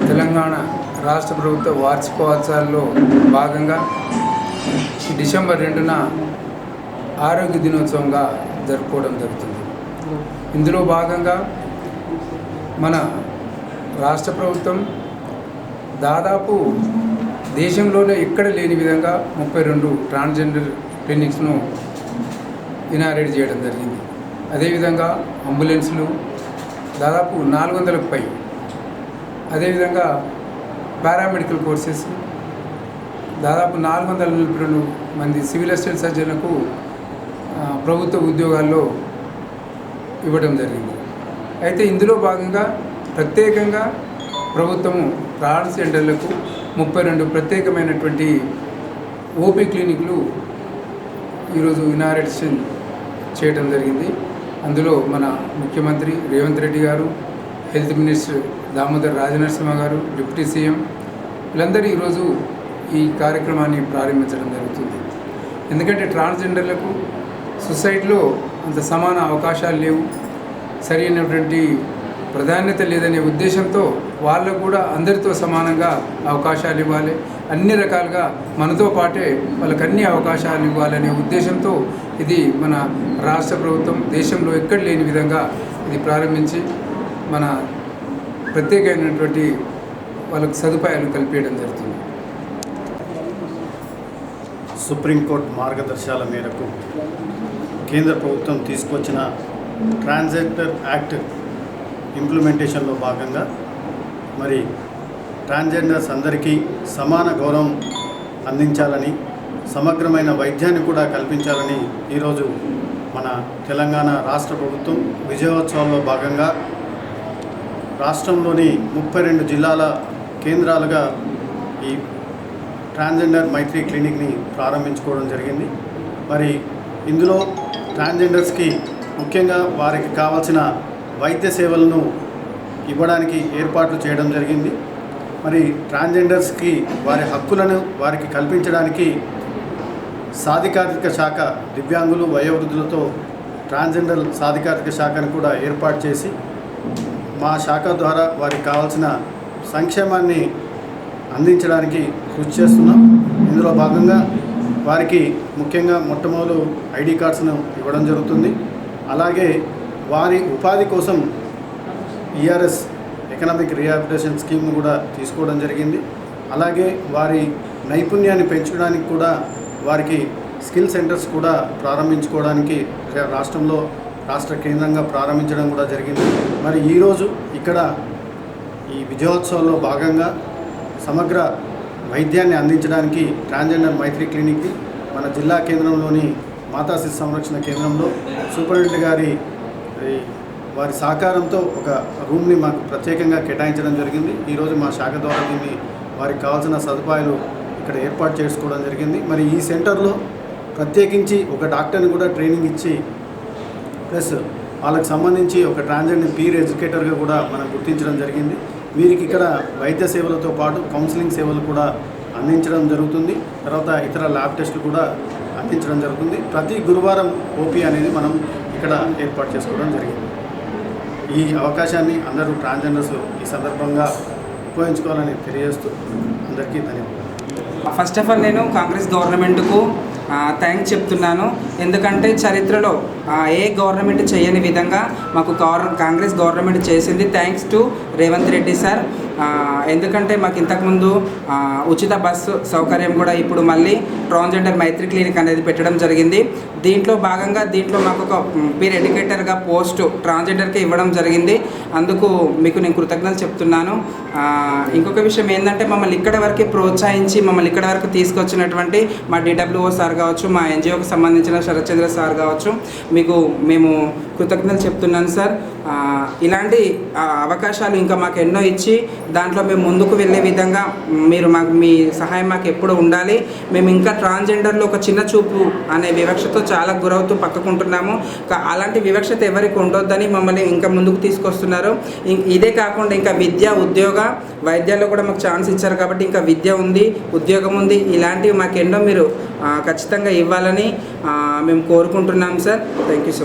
తెలంగాణ రాష్ట్ర ప్రభుత్వ వార్షికోత్సవాల్లో భాగంగా డిసెంబర్ 2న ఆరోగ్య దినోత్సవంగా జరుపుకోవడం జరుగుతుంది. ఇందులో భాగంగా మన రాష్ట్ర ప్రభుత్వం దాదాపు దేశంలోనే ఎక్కడ లేని విధంగా 32 ట్రాన్స్జెండర్ క్లినిక్స్ను ఇనారేట్ చేయడం జరిగింది. అదేవిధంగా అంబులెన్స్లు దాదాపు 400కు పై, అదేవిధంగా పారామెడికల్ కోర్సెస్ దాదాపు 442 మంది సివిల్ అసిస్టెంట్ సర్జన్లకు ప్రభుత్వ ఉద్యోగాల్లో ఇవ్వడం జరిగింది. అయితే ఇందులో భాగంగా ప్రత్యేకంగా ప్రభుత్వము ట్రాన్స్జెండర్లకు 32 ప్రత్యేకమైనటువంటి ఓపీ క్లినిక్లు ఈరోజు ఇనారేషన్ చేయడం జరిగింది. అందులో మన ముఖ్యమంత్రి రేవంత్ రెడ్డి గారు, హెల్త్ మినిస్టర్ దామోదర్ రాజనరసింహ గారు, డిప్యూటీ సీఎం వీళ్ళందరూ ఈరోజు ఈ కార్యక్రమాన్ని ప్రారంభించడం జరుగుతుంది. ఎందుకంటే ట్రాన్స్జెండర్లకు సొసైటీలో అంత సమాన అవకాశాలు లేవు, సరైనటువంటి ప్రాధాన్యత లేదనే ఉద్దేశంతో వాళ్ళకు కూడా అందరితో సమానంగా అవకాశాలు ఇవ్వాలి, అన్ని రకాలుగా మనతో పాటే వాళ్ళకి అన్ని అవకాశాలు ఇవ్వాలనే ఉద్దేశంతో ఇది మన రాష్ట్ర ప్రభుత్వం దేశంలో ఎక్కడ లేని విధంగా ఇది ప్రారంభించి మన ప్రత్యేకమైనటువంటి వాళ్ళకు సదుపాయాలు కల్పించడం జరుగుతుంది. సుప్రీంకోర్టు మార్గదర్శకాల మేరకు కేంద్ర ప్రభుత్వం తీసుకొచ్చిన ట్రాన్స్జెండర్ యాక్ట్ ఇంప్లిమెంటేషన్లో భాగంగా మరి ట్రాన్స్జెండర్స్ అందరికీ సమాన గౌరవం అందించాలని, సమగ్రమైన వైద్యాన్ని కూడా కల్పించాలని ఈరోజు మన తెలంగాణ రాష్ట్ర ప్రభుత్వం విజయోత్సవాల్లో భాగంగా రాష్ట్రంలోని 32 జిల్లాల కేంద్రాలుగా ఈ ట్రాన్స్జెండర్ మైత్రి క్లినిక్ని ప్రారంభించుకోవడం జరిగింది. మరి ఇందులో ట్రాన్స్జెండర్స్కి ముఖ్యంగా వారికి కావాల్సిన వైద్య సేవలను ఇవ్వడానికి ఏర్పాట్లు చేయడం జరిగింది. మరి ట్రాన్స్జెండర్స్కి వారి హక్కులను వారికి కల్పించడానికి సాధికారిక శాఖ, దివ్యాంగులు, వయోవృద్ధులతో ట్రాన్స్జెండర్ సాధికారిక శాఖను కూడా ఏర్పాటు చేసి మా శాఖ ద్వారా వారికి కావాల్సిన సంక్షేమాన్ని అందించడానికి కృషి చేస్తున్నాం. ఇందులో భాగంగా వారికి ముఖ్యంగా మొట్టమొదలు ఐడి కార్డ్స్ను ఇవ్వడం జరుగుతుంది. అలాగే వారి ఉపాధి కోసం ఈఆర్ఎస్ ఎకనామిక్ రీహాబిలిటేషన్ స్కీమ్ కూడా తీసుకోవడం జరిగింది. అలాగే వారి నైపుణ్యాన్ని పెంచడానికి కూడా వారికి స్కిల్ సెంటర్స్ కూడా ప్రారంభించుకోవడానికి రాష్ట్రంలో రాష్ట్ర కేంద్రంగా ప్రారంభించడం కూడా జరిగింది. మరి ఈరోజు ఇక్కడ ఈ విజయోత్సవంలో భాగంగా సమగ్ర వైద్యాన్ని అందించడానికి ట్రాన్స్జెండర్ మైత్రి క్లినిక్కి మన జిల్లా కేంద్రంలోని మాతా శిశు సంరక్షణ కేంద్రంలో సూపరింటెండెంట్ గారి వారి సహకారంతో ఒక రూమ్ని మాకు ప్రత్యేకంగా కేటాయించడం జరిగింది. ఈరోజు మా శాఖ ద్వారా దీన్ని వారికి కావాల్సిన సదుపాయాలు ఇక్కడ ఏర్పాటు చేసుకోవడం జరిగింది. మరి ఈ సెంటర్లో ప్రత్యేకించి ఒక డాక్టర్ని కూడా ట్రైనింగ్ ఇచ్చి ప్లస్ వాళ్ళకి సంబంధించి ఒక ట్రాన్స్జెండర్ పీర్ ఎడ్యుకేటర్గా కూడా మనం గుర్తించడం జరిగింది. వీరికి ఇక్కడ వైద్య సేవలతో పాటు కౌన్సిలింగ్ సేవలు కూడా అందించడం జరుగుతుంది. తర్వాత ఇతర ల్యాబ్ టెస్టులు కూడా అందించడం జరుగుతుంది. ప్రతి గురువారం ఓపీ అనేది మనం ఇక్కడ ఏర్పాటు చేసుకోవడం జరిగింది. ఈ అవకాశాన్ని అందరూ ట్రాన్స్జెండర్స్ ఈ సందర్భంగా ఉపయోగించుకోవాలని తెలియజేస్తూ అందరికీ ధన్యవాదాలు. ఫస్ట్ ఆఫ్ ఆల్ నేను కాంగ్రెస్ గవర్నమెంట్కు థ్యాంక్స్ చెప్తున్నాను. ఎందుకంటే చరిత్రలో ఏ గవర్నమెంట్ చేయని విధంగా మాకు కాంగ్రెస్ గవర్నమెంట్ చేసింది. Thanks to Revanth Reddy sir. ఎందుకంటే మాకు ఇంతకుముందు ఉచిత బస్సు సౌకర్యం కూడా ఇప్పుడు మళ్ళీ ట్రాన్స్జెండర్ మైత్రి క్లినిక్ అనేది పెట్టడం జరిగింది. దీంట్లో భాగంగా మాకు ఒక పీర్ ఎడ్యుకేటర్గా పోస్టు ట్రాన్స్జెండర్కి ఇవ్వడం జరిగింది. అందుకు మీకు నేను కృతజ్ఞతలు చెప్తున్నాను. ఇంకొక విషయం ఏంటంటే మమ్మల్ని ఇక్కడ వరకు ప్రోత్సహించి మమ్మల్ని ఇక్కడ వరకు తీసుకొచ్చినటువంటి మా డిడబ్ల్యూఓ సార్ కావచ్చు, మా ఎన్జిఓకి సంబంధించిన శరత్చంద్ర సార్ కావచ్చు, మేము కృతజ్ఞతలు చెప్తున్నాను సార్. ఇలాంటి అవకాశాలు ఇంకా మాకు ఎన్నో ఇచ్చి దాంట్లో మేము ముందుకు వెళ్ళే విధంగా మీరు మీ సహాయం మాకు ఎప్పుడు ఉండాలి. మేము ఇంకా ట్రాన్స్జెండర్లో ఒక చిన్న చూపు అనే వివక్షతో చాలా గురవుతూ పక్కకుంటున్నాము. అలాంటి వివక్షత ఎవరికి ఉండొద్దని మమ్మల్ని ఇంకా ముందుకు తీసుకొస్తున్నారు. ఇదే కాకుండా ఇంకా విద్య, ఉద్యోగ, వైద్యాల్లో కూడా మాకు ఛాన్స్ ఇచ్చారు కాబట్టి ఇంకా విద్య ఉంది, ఉద్యోగం ఉంది. ఇలాంటివి మాకు ఎన్నో మీరు ఖచ్చితంగా ఇవ్వాలని మేము కోరుకుంటున్నాం sir. Thank you so much.